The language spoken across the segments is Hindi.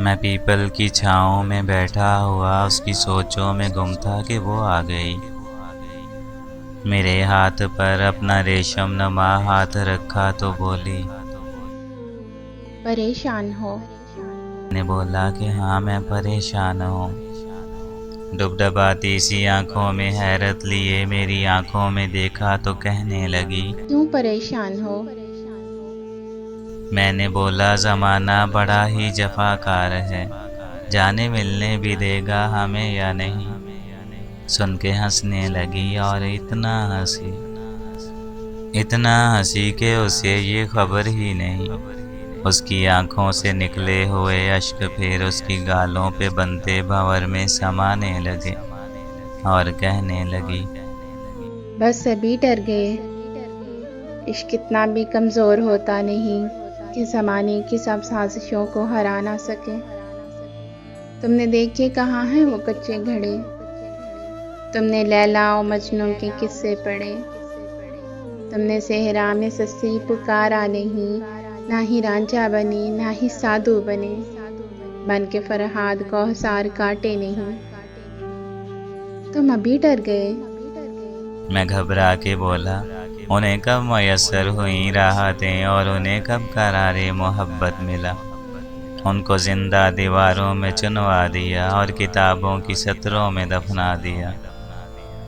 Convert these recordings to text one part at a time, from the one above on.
मैं पीपल की छाँव में बैठा हुआ उसकी सोचों में गुम था कि वो आ गई। मेरे हाथ पर अपना रेशम नमा हाथ रखा तो बोली। परेशान हो? मैंने बोला कि हाँ, मैं परेशान हूँ। डुबडबाती सी आंखों में हैरत लिए मेरी आंखों में देखा तो कहने लगी। क्यों परेशान हो? मैंने बोला, ज़माना बड़ा ही जफाकार है, जाने मिलने भी देगा हमें या नहीं। सुन के हंसने लगी और इतना हंसी कि उसे ये खबर ही नहीं। उसकी आंखों से निकले हुए अश्क फिर उसकी गालों पे बनते भंवर में समाने लगे और कहने लगी। बस सभी डर गए। इश्क इतना भी कमज़ोर होता नहीं कि ज़माने की सब साजिशों को हरा ना सके। तुमने देखे कहाँ हैं वो कच्चे घड़े? तुमने लैला और मजनू के किस्से पढ़े? तुमने सेहरा में सस्ती पुकारा नहीं, ना ही रांझा बने ना ही साधु बने, बन के फरहाद को हसार काटे नहीं। तुम अभी डर गए। मैं घबरा के बोला, उन्हें कब मयसर हुई राहतें और उन्हें कब करारे मोहब्बत मिला। उनको जिंदा दीवारों में चुनवा दिया और किताबों की सतरों में दफना दिया।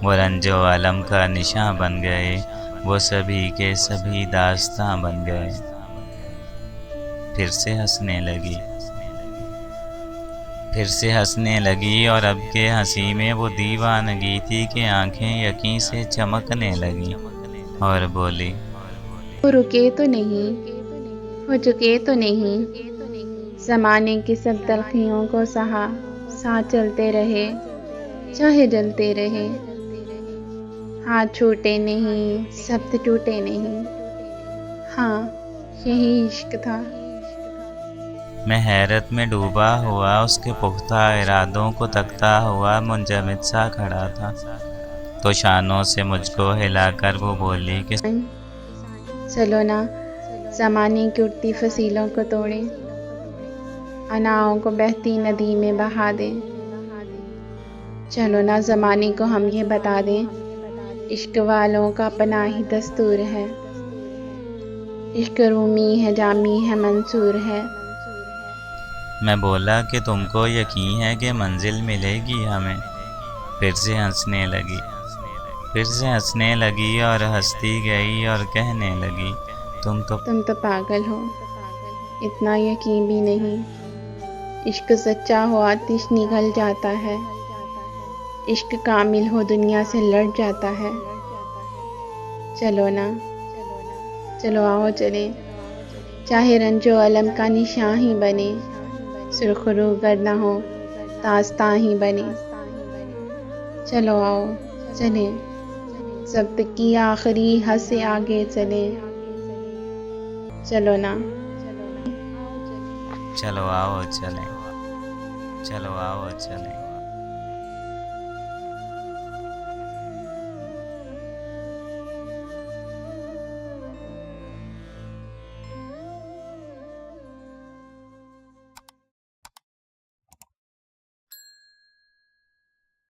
वो रंजो अलम का निशां बन गए, वो सभी के सभी दास्तां बन गए। फिर से हंसने लगी और अब के हंसी में वो दीवानगी थी कि आंखें यकीन से चमकने लगी और बोली। वो रुके तो नहीं, वो झुके तो नहीं, ज़माने की सब तलखियों को सहा, साथ चलते रहे, चाहे जलते रहे। हाथ छूटे नहीं, शब्द टूटे नहीं। हाँ, यही इश्क था। मैं हैरत में डूबा हुआ उसके पुख्ता इरादों को तकता हुआ मुंजमद सा खड़ा था, तो शानों से मुझको हिलाकर वो बोली कि चलो ना, ज़माने की उठती फसीलों को तोड़े, अनाओं को बहती नदी में बहा दें। चलो ना, ज़माने को हम ये बता दें, इश्क वालों का अपना ही दस्तूर है। इश्क रूमी है, जामी है, मंसूर है। मैं बोला कि तुमको यकीन है कि मंजिल मिलेगी हमें। फिर से हंसने लगी और हंसती गई और कहने लगी, तुम तो पागल हो, इतना यकीन भी नहीं। इश्क सच्चा हो आतिश निगल जाता है, इश्क कामिल हो दुनिया से लड़ जाता है। चलो ना, चलो आओ चले, चाहे रंजो अलम का निशान ही बने, सुरखरू गर ना हो दास्तां ही बने। चलो आओ चले, जब्त की आखिरी हद से आगे चले। चलो ना। चलो आओ चलें।